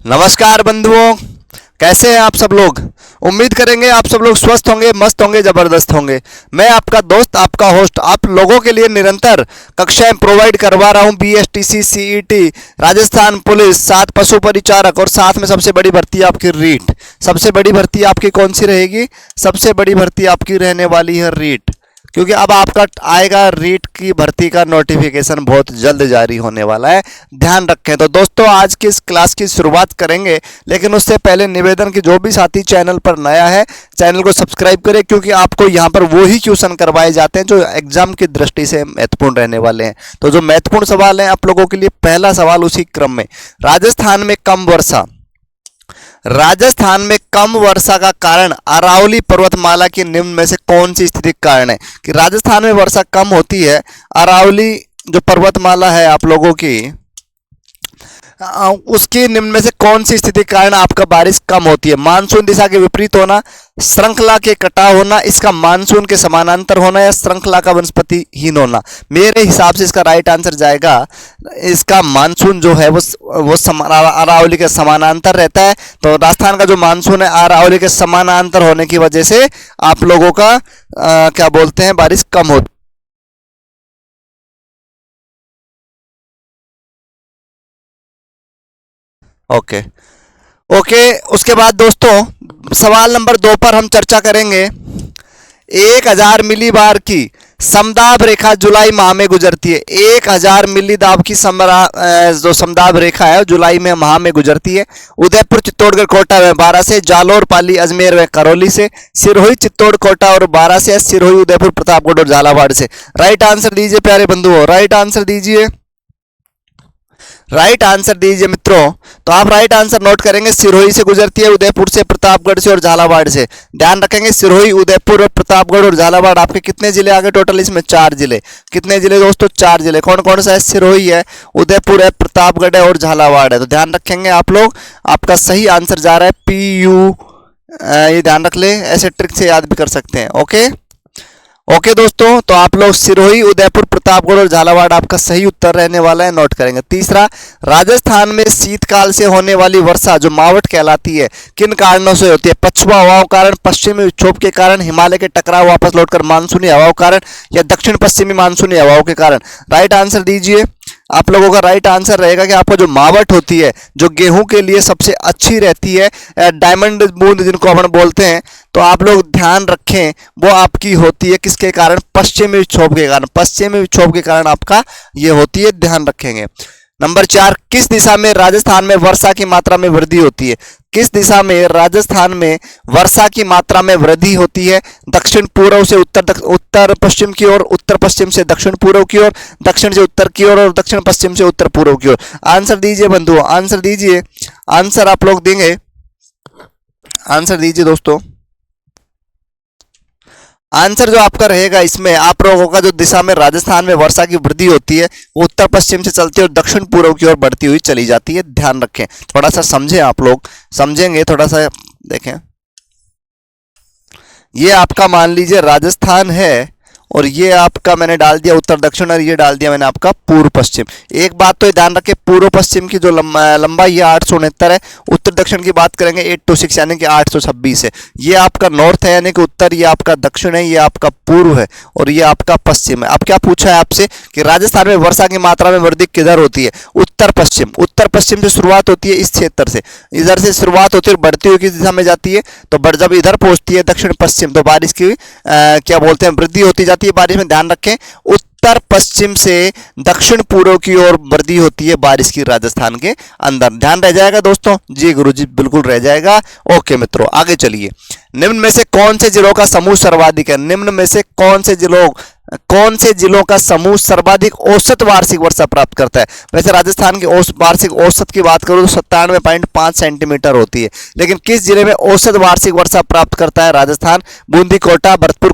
नमस्कार बंधुओं, कैसे हैं आप सब लोग। उम्मीद करेंगे आप सब लोग स्वस्थ होंगे, मस्त होंगे, जबरदस्त होंगे। मैं आपका दोस्त, आपका होस्ट, आप लोगों के लिए निरंतर कक्षाएं प्रोवाइड करवा रहा हूं। बीएसटीसी, सीईटी, राजस्थान पुलिस, साथ पशु परिचारक और साथ में सबसे बड़ी भर्ती आपकी रीट। सबसे बड़ी भर्ती आपकी कौन सी रहेगी? सबसे बड़ी भर्ती आपकी रहने वाली है रीट, क्योंकि अब आपका आएगा रीट की भर्ती का नोटिफिकेशन बहुत जल्द जारी होने वाला है, ध्यान रखें। तो दोस्तों आज की इस क्लास की शुरुआत करेंगे, लेकिन उससे पहले निवेदन कि जो भी साथी चैनल पर नया है चैनल को सब्सक्राइब करें, क्योंकि आपको यहाँ पर वो ही क्वेश्चन करवाए जाते हैं जो एग्जाम की दृष्टि से महत्वपूर्ण रहने वाले हैं। तो जो महत्वपूर्ण सवाल हैं आप लोगों के लिए, पहला सवाल उसी क्रम में, राजस्थान में कम वर्षा। राजस्थान में कम वर्षा का कारण अरावली पर्वतमाला की निम्न में से कौन सी स्थिति का कारण है? कि राजस्थान में वर्षा कम होती है, अरावली जो पर्वतमाला है आप लोगों की, उसकी निम्न में से कौन सी स्थिति के कारण आपका बारिश कम होती है? मानसून दिशा के विपरीत होना, श्रृंखला के कटाव होना, इसका मानसून के समानांतर होना, या श्रृंखला का वनस्पतिहीन होना। मेरे हिसाब से इसका राइट आंसर जाएगा, इसका मानसून जो है वो अरावली के समानांतर रहता है। तो राजस्थान का जो मानसून है अरावली के समानांतर होने की वजह से आप लोगों का क्या बोलते हैं, बारिश कम होती है। ओके ओके, उसके बाद दोस्तों सवाल नंबर 2 पर हम चर्चा करेंगे। 1000 मिली बार की समदाब रेखा जुलाई माह में गुजरती है। 1000 मिली दाब की जो समदाब रेखा है जुलाई में माह में गुजरती है। उदयपुर, चित्तौड़गढ़, कोटा में 12 से, जालोर, पाली, अजमेर व करौली से, सिरोही, चित्तौड़, कोटा और 12 से, सिरोही, उदयपुर, प्रतापगढ़ और झालावाड़ से। राइट आंसर दीजिए प्यारे बंधुओं, राइट आंसर दीजिए, राइट आंसर दीजिए मित्रों। तो आप राइट आंसर नोट करेंगे, सिरोही से गुजरती है, उदयपुर से, प्रतापगढ़ से और झालावाड़ से। ध्यान रखेंगे, सिरोही, उदयपुर और प्रतापगढ़ और झालावाड़। आपके कितने जिले आ गए टोटल इसमें? 4 जिले। कितने जिले दोस्तों? 4 जिले। कौन कौन सा है? सिरोही है, उदयपुर है, प्रतापगढ़ है और झालावाड़ है। तो ध्यान रखेंगे आप लोग, आपका सही आंसर जा रहा है PU। ये ध्यान रख ले, ऐसे ट्रिक से याद भी कर सकते हैं। ओके ओके दोस्तों, तो आप लोग सिरोही, उदयपुर, प्रतापगढ़ और झालावाड़ आपका सही उत्तर रहने वाला है, नोट करेंगे। तीसरा, राजस्थान में शीतकाल से होने वाली वर्षा जो मावठ कहलाती है किन कारणों से होती है? पछुआ हवाओं कारण, पश्चिमी विक्षोभ के कारण, हिमालय के टकराव वापस लौटकर मानसूनी हवाओं कारण, या दक्षिण पश्चिमी मानसूनी हवाओं के कारण। राइट आंसर दीजिए। आप लोगों का राइट आंसर रहेगा कि आपको जो मावठ होती है जो गेहूं के लिए सबसे अच्छी रहती है, डायमंड बूंद जिनको अपन बोलते हैं, तो आप लोग ध्यान रखें वो आपकी होती है किसके कारण? पश्चिमी विक्षोभ के कारण। पश्चिमी विक्षोभ के कारण आपका ये होती है, ध्यान रखेंगे। नंबर 4, किस दिशा में राजस्थान में वर्षा की मात्रा में वृद्धि होती है? किस दिशा में राजस्थान में वर्षा की मात्रा में वृद्धि होती है? दक्षिण पूर्व से उत्तर पश्चिम की ओर, उत्तर पश्चिम से दक्षिण पूर्व की ओर, दक्षिण से उत्तर की ओर और दक्षिण पश्चिम से उत्तर पूर्व की ओर। आंसर दीजिए बंधुओं, आंसर दीजिए। आंसर आप लोग देंगे, आंसर दीजिए दोस्तों। आंसर जो आपका रहेगा इसमें, आप लोगों का जो दिशा में राजस्थान में वर्षा की वृद्धि होती है वो उत्तर पश्चिम से चलती है और दक्षिण पूर्व की ओर बढ़ती हुई चली जाती है। ध्यान रखें, थोड़ा सा समझें, आप लोग समझेंगे थोड़ा सा। देखें, ये आपका मान लीजिए राजस्थान है और ये आपका मैंने डाल दिया उत्तर दक्षिण और ये डाल दिया मैंने आपका पूर्व पश्चिम। एक बात तो ध्यान रखें, पूर्व पश्चिम की जो लंबाई ये 869 है, उत्तर दक्षिण की बात करेंगे 826 यानी कि 826 है। ये आपका नॉर्थ है यानी कि उत्तर, ये आपका दक्षिण है, ये आपका पूर्व है और ये आपका पश्चिम है। अब क्या पूछा है आपसे कि राजस्थान में वर्षा की मात्रा में वृद्धि किधर होती है? उत्तर पश्चिम। उत्तर पश्चिम से शुरुआत होती है, इस क्षेत्र से, इधर से शुरुआत होती है और बढ़ती हुई किस दिशा में जाती है? तो जब इधर पहुंचती है दक्षिण पश्चिम तो बारिश की क्या बोलते हैं, वृद्धि होती जाती है बारिश में। ध्यान रखें, उत्तर पश्चिम से दक्षिण पूर्व की ओर वृद्धि होती है बारिश की राजस्थान के अंदर। ध्यान रह जाएगा दोस्तों? जी गुरुजी, बिल्कुल रह जाएगा। ओके मित्रों, आगे चलिए। निम्न में से कौन से जिलों का समूह सर्वाधिक है? निम्न में से कौन से जिलों का समूह सर्वाधिक औसत वार्षिक वर्षा प्राप्त करता है? वैसे राजस्थान की वार्षिक औसत की बात करूं तो 97.5 सेंटीमीटर होती है, लेकिन किस जिले में औसत वार्षिक वर्षा प्राप्त करता है राजस्थान? बूंदी, कोटा, भरतपुर,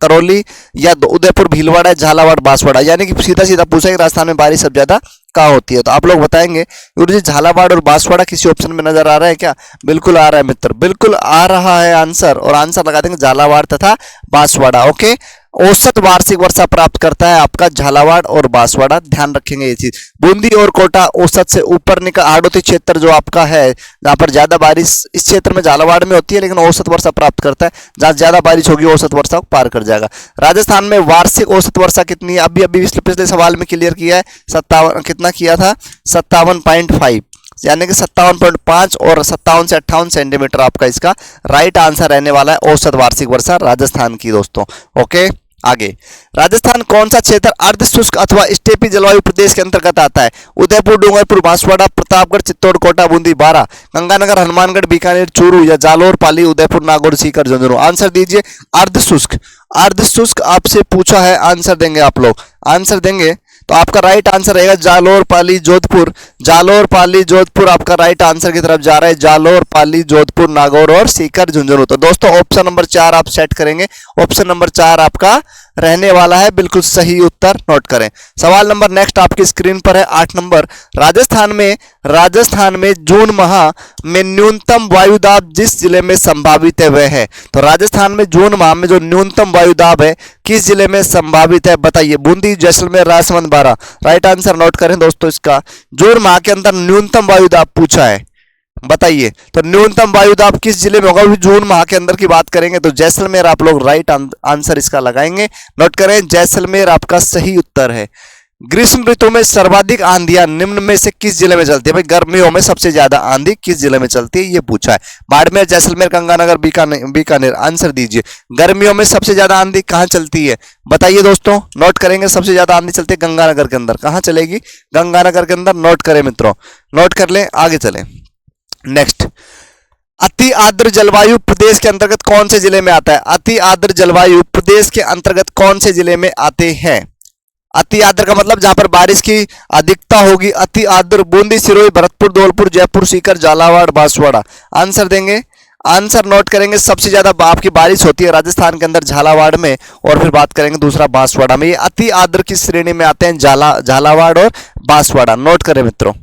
करौली या उदयपुर, भीलवाड़ा, झालावाड़, बांसवाड़ा। यानी कि सीधा सीधा पूछा कि राजस्थान में बारिश सबसे ज्यादा कहाँ होती है? तो आप लोग बताएंगे गुरुजी झालावाड़ और बांसवाड़ा किसी ऑप्शन में नजर आ रहा है क्या? बिल्कुल आ रहा है मित्र, बिल्कुल आ रहा है आंसर, और आंसर लगा देंगे झालावाड़ तथा बांसवाड़ा। ओके, औसत वार्षिक वर्षा प्राप्त करता है आपका झालावाड़ और बांसवाड़ा, ध्यान रखेंगे ये चीज। बूंदी और कोटा औसत से ऊपर निकल, हाड़ौती क्षेत्र जो आपका है जहां पर ज्यादा बारिश इस क्षेत्र में झालावाड़ में होती है, लेकिन औसत वर्षा प्राप्त करता है, जहां ज्यादा बारिश होगी औसत वर्षा को पार कर जाएगा। राजस्थान में वार्षिक औसत वर्षा कितनी है, अभी अभी पिछले सवाल में क्लियर किया है, 57 कितना किया था, 57.5, यानी कि 57.5 और 57 से 58 सेंटीमीटर आपका इसका राइट आंसर रहने वाला है औसत वार्षिक वर्षा राजस्थान की दोस्तों। ओके, आगे, राजस्थान कौन सा क्षेत्र अर्ध शुष्क अथवा स्टेपी जलवायु प्रदेश के अंतर्गत आता है? उदयपुर, डूंगरपुर, बांसवाड़ा, प्रतापगढ़, चित्तौड़, कोटा, बूंदी, बारां, गंगानगर, हनुमानगढ़, बीकानेर, चूरू या जालोर, पाली, उदयपुर, नागौर, सीकर, झुंझुनू। आंसर दीजिए। अर्ध शुष्क, अर्ध शुष्क आपसे पूछा है, आंसर देंगे आप लोग, आंसर देंगे तो आपका राइट आंसर रहेगा जालोर, पाली, जोधपुर। जालोर, पाली, जोधपुर आपका राइट आंसर की तरफ जा रहा है, जालोर, पाली, जोधपुर, नागौर और सीकर, झुंझुनू। तो दोस्तों ऑप्शन नंबर 4 आप सेट करेंगे, ऑप्शन नंबर 4 आपका रहने वाला है बिल्कुल सही उत्तर, नोट करें। सवाल नंबर नेक्स्ट आपकी स्क्रीन पर है 8 नंबर। राजस्थान में जून माह में न्यूनतम वायुदाब जिस जिले में संभावित है वह है। तो राजस्थान में जून माह में जो न्यूनतम वायुदाब है किस जिले में संभावित है बताइए? Bundi, Jaisalmer, Rajsamand, Baran. Right answer note करें दोस्तों, इसका जून माह के अंदर न्यूनतम वायुदाब पूछा है, बताइए तो न्यूनतम वायुदाब किस जिले में होगा? भी जून माह के अंदर की बात करेंगे तो जैसलमेर आप लोग राइट आंसर इसका लगाएंगे, नोट करें जैसलमेर आपका सही उत्तर है। ग्रीष्म ऋतु में सर्वाधिक आंधियां निम्न में से किस जिले में चलती है? भाई गर्मियों में सबसे ज्यादा आंधी किस जिले में चलती है ये पूछा है। बाड़मेर, जैसलमेर, गंगानगर, बीकानेर। आंसर दीजिए। गर्मियों में सबसे ज्यादा आंधी कहां चलती है बताइए दोस्तों, नोट करेंगे। सबसे ज्यादा आंधी चलती है गंगानगर के अंदर। कहां चलेगी? गंगानगर के अंदर, नोट करें मित्रों, नोट कर लें, आगे चलें। नेक्स्ट, अति आर्द्र जलवायु प्रदेश के अंतर्गत कौन से जिले में आता है? अति आर्द्र जलवायु प्रदेश के अंतर्गत कौन से जिले में आते हैं? अति आर्द्र का मतलब जहां पर बारिश की अधिकता होगी। अति आर्द्र बूंदी, सिरोही, भरतपुर, धौलपुर, जयपुर, सीकर, झालावाड़, बांसवाड़ा। आंसर देंगे, आंसर नोट करेंगे। सबसे ज्यादा आपकी बारिश होती है राजस्थान के अंदर झालावाड़ में, और फिर बात करेंगे दूसरा बांसवाड़ा में। ये अति आर्द्र की श्रेणी में आते हैं झालावाड़ और बांसवाड़ा, नोट करें मित्रों।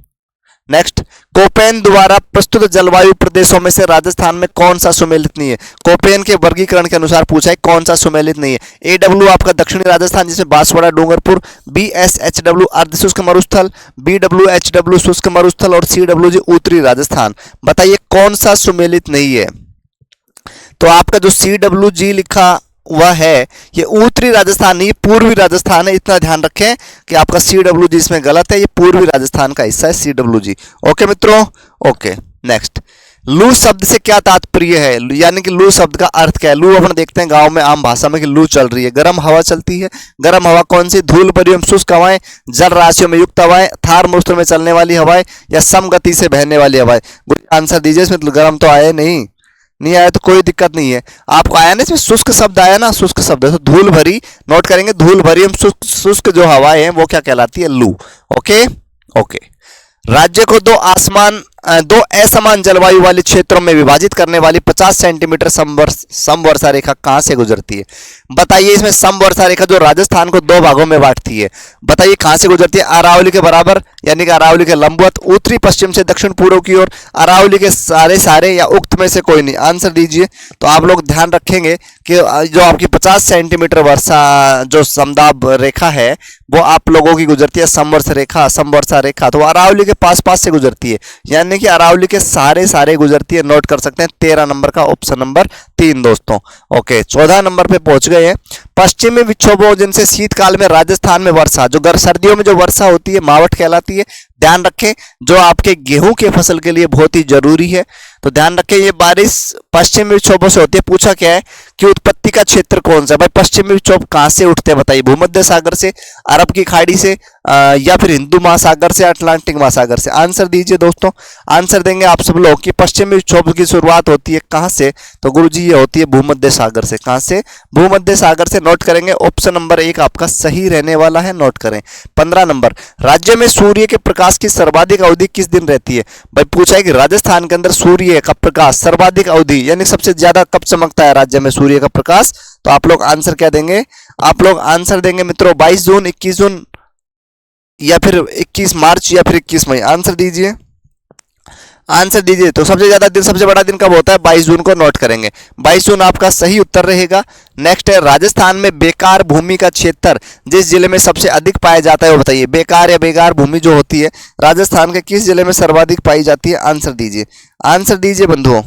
नेक्स्ट, कोपेन द्वारा प्रस्तुत जलवायु प्रदेशों में से राजस्थान में कौन सा सुमेलित नहीं है? कोपेन के वर्गीकरण के अनुसार पूछा है कौन सा सुमेलित नहीं है। AW आपका दक्षिणी राजस्थान जिसमें बांसवाड़ा, डूंगरपुर। BSHW अर्धशुष्क मरुस्थल, BWHW शुष्क मरुस्थल और CWG उत्तरी राजस्थान। बताइए कौन सा सुमेलित नहीं है? तो आपका जो CWG लिखा वह है ये उत्तरी राजस्थान नहीं, पूर्वी राजस्थान है। इतना ध्यान रखें कि आपका CWG इसमें गलत है, ये पूर्वी राजस्थान का हिस्सा है CWG। ओके मित्रों, ओके। नेक्स्ट, लू शब्द से क्या तात्पर्य है? यानी कि लू शब्द का अर्थ क्या है? लू अपन देखते हैं गांव में आम भाषा में कि लू चल रही है, गर्म हवा चलती है। गर्म हवा कौन सी? धूल भरी एवं शुष्क हवाएं, जल राशियों में युक्त हवाएं, थार मरुस्थल में चलने वाली हवाएं या सम गति से बहने वाली हवाएं। आंसर दीजिए इसमें। गर्म तो आए नहीं आया तो कोई दिक्कत नहीं है। आपको आया ना इसमें शुष्क शब्द आया ना, शुष्क शब्द है तो धूल भरी, नोट करेंगे। धूल भरी एवं शुष्क जो हवाएं हैं वो क्या कहलाती है? लू। Okay okay. राज्य को दो असमान जलवायु वाले क्षेत्रों में विभाजित करने वाली 50 सेंटीमीटर समवर्षा रेखा कहां से गुजरती है? बताइए इसमें समवर्षा रेखा जो राजस्थान को दो भागों में बांटती है, बताइए कहां से गुजरती है? अरावली के बराबर यानी कि अरावली के लंबवत, उत्तरी पश्चिम से दक्षिण पूर्व की ओर, अरावली के सारे या उक्त में से कोई नहीं। आंसर दीजिए। तो आप लोग ध्यान रखेंगे कि जो आपकी 50 सेंटीमीटर वर्षा जो समदाब रेखा है वो आप लोगों की गुजरती है समवर्षा रेखा, तो अरावली के पास से गुजरती है, यानी कि अरावली के सारे गुजरती है। नोट कर सकते हैं 13 नंबर का ऑप्शन नंबर 3 दोस्तों। ओके, 14 नंबर पे पहुंच गए हैं। पश्चिमी विक्षोभों जिनसे शीतकाल में राजस्थान में वर्षा, जो सर्दियों में जो वर्षा होती है मावठ कहलाती है। ध्यान रखें जो आपके गेहूं के फसल के लिए बहुत ही जरूरी है, तो ध्यान रखें ये बारिश पश्चिमी विक्षोभों से होती है। पूछा क्या है कि उत्पत्ति का क्षेत्र कौन सा है? भाई पश्चिमी विक्षोभ कहां से उठते हैं बताइए? भूमध्य सागर से, अरब की खाड़ी से, या फिर हिंदू महासागर से, अटलांटिक महासागर से। आंसर दीजिए दोस्तों। आंसर देंगे आप सब लोग कि पश्चिमी विक्षोभ की शुरुआत होती है कहां से? तो गुरुजी ये होती है भूमध्य सागर से। कहां से? भूमध्य सागर से। नोट करेंगे ऑप्शन नंबर 1 आपका सही रहने वाला है, नोट करें। 15 नंबर, राज्य में सूर्य के प्रकाश की सर्वाधिक अवधि किस दिन रहती है? भाई पूछा है कि राजस्थान के अंदर सूर्य का प्रकाश सर्वाधिक अवधि यानी सबसे ज्यादा कब चमकता है राज्य में सूर्य का प्रकाश? तो आप लोग आंसर क्या देंगे? आप लोग आंसर देंगे मित्रों 22 जून, 21 जून या फिर 21 मार्च या फिर 21 मई। आंसर दीजिए। आंसर दीजिए। तो सबसे ज्यादा दिन, सबसे बड़ा दिन कब होता है? 22 जून को नोट करेंगे। 22 जून आपका सही उत्तर रहेगा। नेक्स्ट है, राजस्थान में बेकार भूमि का क्षेत्र जिस जिले में सबसे अधिक पाया जाता है वो बताइए। बेकार या बेकार भूमि जो होती है राजस्थान के किस जिले में सर्वाधिक पाई जाती है? आंसर दीजिए, आंसर दीजिए बंधुओं।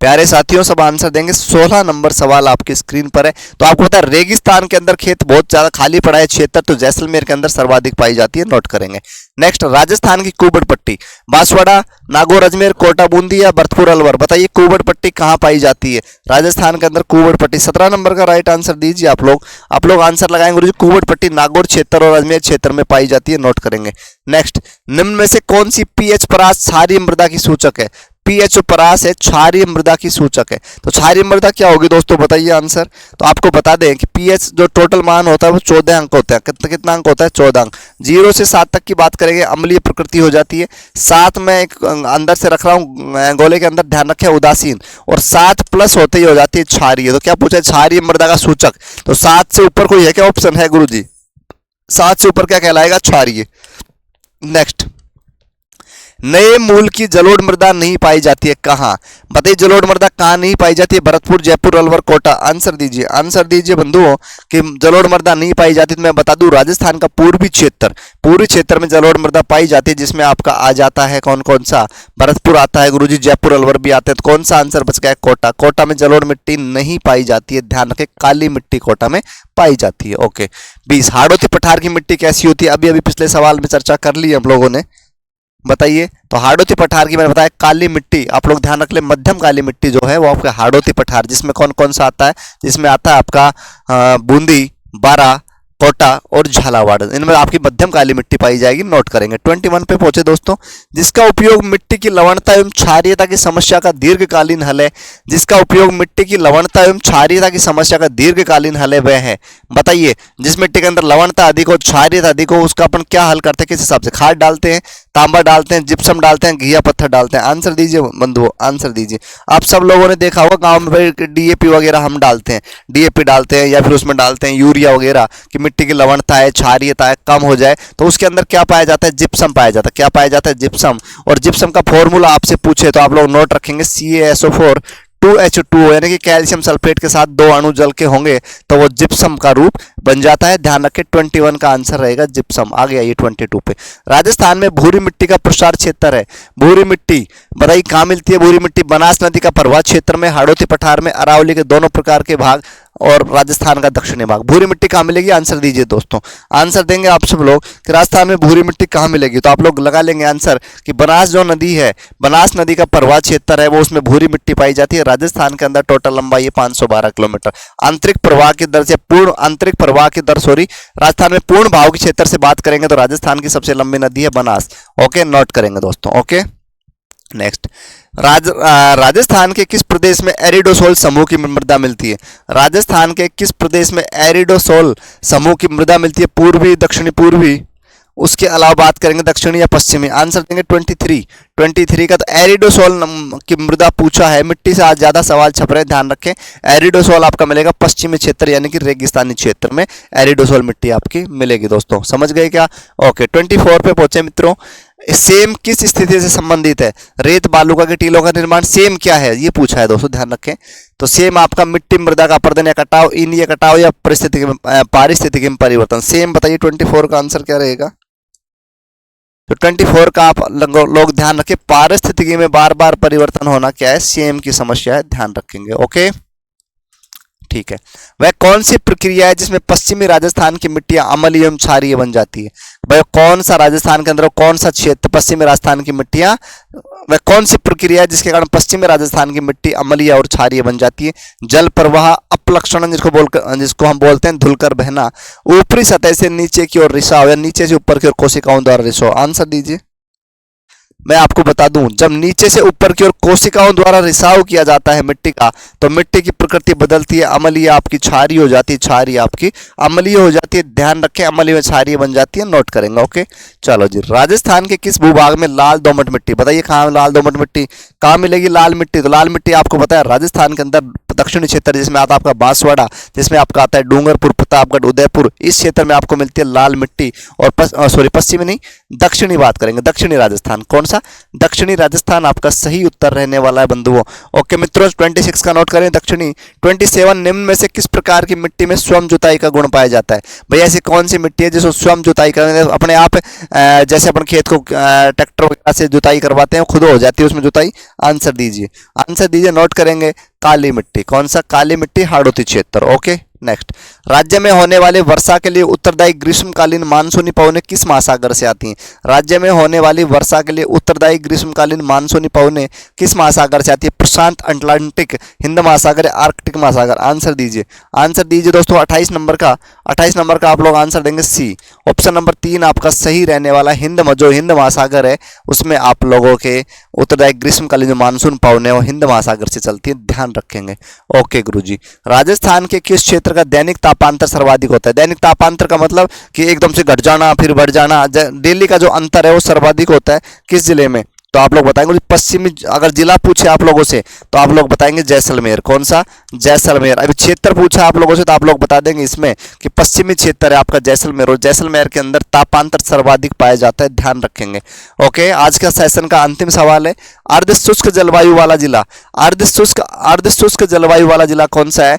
प्यारे साथियों सब आंसर देंगे। 16 नंबर सवाल आपकी स्क्रीन पर है। तो आपको पता है रेगिस्तान के अंदर खेत बहुत ज्यादा खाली पड़ा है क्षेत्र, तो जैसलमेर के अंदर सर्वाधिक पाई जाती है, नोट करेंगे। नेक्स्ट, राजस्थान की कुबड़ पट्टी बांसवाड़ा, नागौर, अजमेर, कोटा, बूंदी या भरतपुर, अलवर, बताइए कुबड़ पट्टी कहाँ पाई जाती है? राजस्थान के अंदर कुबड़ पट्टी। 17 नंबर का राइट आंसर दीजिए आप लोग आंसर लगाएंगे गुरुजी। कुबड़ पट्टी नागौर क्षेत्र और अजमेर क्षेत्र में पाई जाती है, नोट करेंगे। नेक्स्ट, निम्न में से कौन सी पीएच परास क्षारीय मृदा की सूचक है? पीएच परास है क्षारीय मृदा की सूचक है। तो क्षारीय मृदा क्या होगी दोस्तों, बताइए आंसर। तो आपको बता दें कि पीएच जो टोटल मान होता है वो 14 अंक होता है। कितना अंक होता है? 14 अंक। 0 से 7 तक की बात करेंगे अम्लीय प्रकृति हो जाती है। 7 में एक अंदर से रख रहा हूँ गोले के अंदर, ध्यान रखें उदासीन, और 7 प्लस होते ही हो जाती है क्षारीय। तो क्या पूछा है? क्षारीय मृदा का सूचक। तो 7 से ऊपर कोई है क्या ऑप्शन है गुरु जी? 7 से ऊपर क्या कहलाएगा? क्षारीय। नेक्स्ट, नए मूल की जलोढ़ मृदा नहीं पाई जाती है कहाँ? बताइए जलोढ़ मृदा कहाँ नहीं पाई जाती है? भरतपुर, जयपुर, अलवर, कोटा। आंसर दीजिए, आंसर दीजिए बंधुओं कि जलोढ़ मृदा नहीं पाई जाती। तो मैं बता दूं राजस्थान का पूर्वी क्षेत्र में जलोढ़ मृदा पाई जाती है, जिसमें आपका आ जाता है कौन कौन सा? भरतपुर आता है गुरुजी, जयपुर, अलवर भी आते हैं। तो कौन सा आंसर बच गया? कोटा। कोटा में जलोढ़ मिट्टी नहीं पाई जाती है, ध्यान रखें काली मिट्टी कोटा में पाई जाती है। ओके। 20, हाड़ौती पठार की मिट्टी कैसी होती है? अभी अभी पिछले सवाल में चर्चा कर ली हम लोगों ने, बताइए। तो हाड़ौती पठार की मैंने बताया काली मिट्टी, आप लोग ध्यान रख ले, मध्यम काली मिट्टी जो है वो आपका हाड़ौती पठार, जिसमें कौन कौन सा आता है? जिसमें आता है आपका बूंदी, बारा, कोटा और झालावाड़, इनमें आपकी मध्यम काली मिट्टी पाई जाएगी, नोट करेंगे। 21 पे पहुंचे दोस्तों। जिसका उपयोग मिट्टी की लवणता एवं क्षारीयता की समस्या का दीर्घकालीन हल है। जिसका उपयोग मिट्टी की लवणता एवं क्षारीयता की समस्या का दीर्घकालीन हल है वह है, बताइए। जिस मिट्टी के अंदर लवणता अधिक हो, क्षारीयता अधिक हो, उसका अपन क्या हल करते हैं? किस हिसाब से? खाद डालते हैं, तांबा डालते हैं, जिप्सम डालते हैं, घिया पत्थर डालते हैं। आंसर दीजिए बंधुओं, आंसर दीजिए। आप सब लोगों ने देखा होगा गांव में डीएपी वगैरह हम डालते हैं, डीएपी डालते हैं या फिर उसमें डालते हैं यूरिया वगैरह कि मिट्टी की लवणता है, क्षारीयता है कम हो जाए, तो उसके अंदर क्या पाया जाता है? जिप्सम पाया जाता है। क्या पाया जाता है? जिप्सम। और जिप्सम का फॉर्मूला आपसे पूछे तो आप लोग नोट रखेंगे CaSO4 2H2O, यानी कि कैल्शियम सल्फेट के साथ 2 अणु जल के होंगे तो वो जिप्सम का रूप बन जाता है। ध्यान रखें 21 का आंसर रहेगा जिप्सम। आ गया ये 22 पे। राजस्थान में भूरी मिट्टी का प्रसार क्षेत्र है। भूरी मिट्टी बताइए कहाँ मिलती है? भूरी मिट्टी बनास नदी का प्रवाह क्षेत्र में, हाड़ौती पठार में, अरावली के दोनों प्रकार के भाग और राजस्थान का दक्षिणी भाग। भूरी मिट्टी कहाँ मिलेगी? आंसर दीजिए दोस्तों, आंसर देंगे आप सब लोग कि राजस्थान में भूरी मिट्टी कहाँ मिलेगी। तो आप लोग लगा लेंगे आंसर कि बनास जो नदी है, बनास नदी का प्रवाह क्षेत्र है वो, उसमें भूरी मिट्टी पाई जाती है। राजस्थान के अंदर टोटल लंबाई है 512 किलोमीटर। आंतरिक प्रवाह की दर से पूर्ण आंतरिक प्रवाह की दर राजस्थान में पूर्ण भाव के क्षेत्र से बात करेंगे तो राजस्थान की सबसे लंबी नदी है बनास। ओके, नोट करेंगे दोस्तों। ओके। नेक्स्ट, राजस्थान के किस प्रदेश में एरिडोसोल समूह की मृदा मिलती है? राजस्थान के किस प्रदेश में एरिडोसोल समूह की मृदा मिलती है? पूर्वी, दक्षिणी पूर्वी, उसके अलावा बात करेंगे दक्षिणी या पश्चिमी। आंसर देंगे 23 का। तो एरिडोसोल की मृदा पूछा है, मिट्टी से आज ज्यादा सवाल छप रहे हैं, ध्यान रखें। एरिडोसोल आपका मिलेगा पश्चिमी क्षेत्र यानी कि रेगिस्तानी क्षेत्र में एरिडोसोल मिट्टी आपकी मिलेगी दोस्तों, समझ गए क्या? ओके। 24 पे पहुंचे मित्रों। सेम किस स्थिति से संबंधित है? रेत बालुका के टीलों का निर्माण। सेम क्या है ये पूछा है दोस्तों, ध्यान रखें। तो सेम आपका मिट्टी मृदा का अपर्दन या कटाव, इन कटाव या पारिस्थितिकी में परिवर्तन। सेम बताइए 24 का आंसर क्या रहेगा? तो 24 का आप लोग ध्यान रखें, पारिस्थितिकी में बार बार परिवर्तन होना क्या है? सेम की समस्या है, ध्यान रखेंगे। ओके, ठीक है। वह कौन सी प्रक्रिया है जिसमें पश्चिमी राजस्थान की मिट्टियां अम्लीय एवं क्षारीय बन जाती है? वह कौन सा राजस्थान के अंदर कौन सा क्षेत्र पश्चिमी राजस्थान की मिट्टियां, वह कौन सी प्रक्रिया है जिसके कारण पश्चिमी राजस्थान की मिट्टी अम्लीय और क्षारीय बन जाती है? जल प्रवाह, अपलक्षणन जिसको हम बोलते हैं धुलकर बहना, ऊपरी सतह से नीचे की ओर रिसाव या नीचे से ऊपर की ओर कोशिकाओं द्वारा रिसाव। आंसर दीजिए। मैं आपको बता दूं, जब नीचे से ऊपर की ओर कोशिकाओं द्वारा रिसाव किया जाता है मिट्टी का, तो मिट्टी की प्रकृति बदलती है, अम्लीय आपकी क्षारीय हो जाती है, क्षारीय आपकी अम्लीय हो जाती है। ध्यान रखें, अम्लीय में क्षारीय बन जाती है, नोट करेंगे। ओके, चलो जी। राजस्थान के किस भूभाग में लाल दोमट मिट्टी? बताइए कहाँ लाल दोमट मिट्टी कहाँ मिलेगी? लाल मिट्टी, तो लाल मिट्टी आपको पता है राजस्थान के अंदर दक्षिणी क्षेत्र जिसमें आता है आपका बांसवाड़ा, जिसमें आपका आता है डूंगरपुर, प्रतापगढ़, उदयपुर, इस क्षेत्र में आपको मिलती है लाल मिट्टी। और पश्चिमी नहीं, दक्षिणी बात करेंगे, दक्षिणी राजस्थान। कौन सा? दक्षिणी राजस्थान आपका सही उत्तर रहने वाला है बंधुओं। ओके मित्रों, 26 का नोट करें दक्षिणी। 27 निम्न में से किस प्रकार की मिट्टी में स्वयं जुताई का गुण पाया जाता है? भैया ऐसी कौन सी मिट्टी है जिसको स्वयं जुताई करने अपने आप जैसे अपन खेत को ट्रैक्टर वगैरह से जुताई करवाते हैं, खुद हो जाती है उसमें जुताई? आंसर दीजिए, आंसर दीजिए, नोट करेंगे। काली मिट्टी। कौन सा? काली मिट्टी, हाड़ौती क्षेत्र। ओके नेक्स्ट, राज्य में होने वाली वर्षा के लिए उत्तरदायी ग्रीष्मकालीन मानसूनी पवनें किस महासागर से आती हैं? राज्य में होने वाली वर्षा के लिए उत्तरदायी ग्रीष्मकालीन मानसूनी पवनें किस महासागर से आती है? प्रशांत, अटलांटिक, हिंद महासागर, आर्कटिक महासागर। आंसर दीजिए, आंसर दीजिए दोस्तों। 28 नंबर का आप लोग आंसर देंगे सी। ऑप्शन नंबर 3 आपका सही रहने वाला। जो हिंद महासागर है उसमें आप लोगों के उत्तरदायी ग्रीष्मकालीन जो मानसून पवनें वो हिंद महासागर से चलती है, ध्यान रखेंगे। ओके गुरुजी, राजस्थान के किस क्षेत्र का दैनिक तापांतर सर्वाधिक होता है? दैनिक तापांतर का मतलब कि एकदम से घट जाना फिर बढ़ जाना, डेली का जो अंतर है वो सर्वाधिक होता है किस जिले में? तो आप लोग बताएंगे पश्चिमी, अगर जिला पूछे आप लोगों से तो आप लोग बताएंगे जैसलमेर। कौन सा? जैसलमेर। अभी क्षेत्र पूछा आप लोगों से तो आप लोग बता देंगे इसमें कि पश्चिमी क्षेत्र है आपका जैसलमेर, और जैसलमेर के अंदर तापांतर सर्वाधिक पाया जाता है, ध्यान रखेंगे। ओके, आज का सेशन का अंतिम सवाल है, अर्ध शुष्क जलवायु वाला जिला, अर्ध शुष्क जलवायु वाला जिला कौन सा है?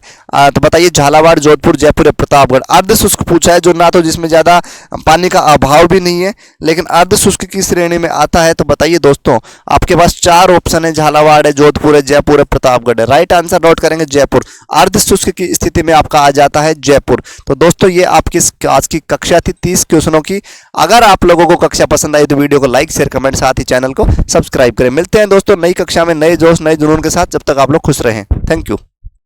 तो बताइए, झालावाड़, जोधपुर, जयपुर, प्रतापगढ़। अर्ध शुष्क पूछा है, जो ना तो जिसमें ज्यादा पानी का अभाव भी नहीं है लेकिन अर्ध शुष्क की श्रेणी में आता है। तो बताइए दोस्तों, आपके पास 4 ऑप्शन है, झालावाड़ है, जोधपुर है, जयपुर है, प्रतापगढ़ है। राइट आंसर नोट करेंगे जयपुर। अर्ध शुष्क की स्थिति में आपका आ जाता है जयपुर। तो दोस्तों ये आपकी आज की कक्षा थी 30 क्वेश्चनों की। अगर आप लोगों को कक्षा पसंद आई तो वीडियो को लाइक, शेयर, कमेंट, साथ ही चैनल को सब्सक्राइब करें। मिलते हैं दोस्तों नई कक्षा में नए जोश, नए जुनून के साथ। जब तक आप लोग खुश रहें। Thank you.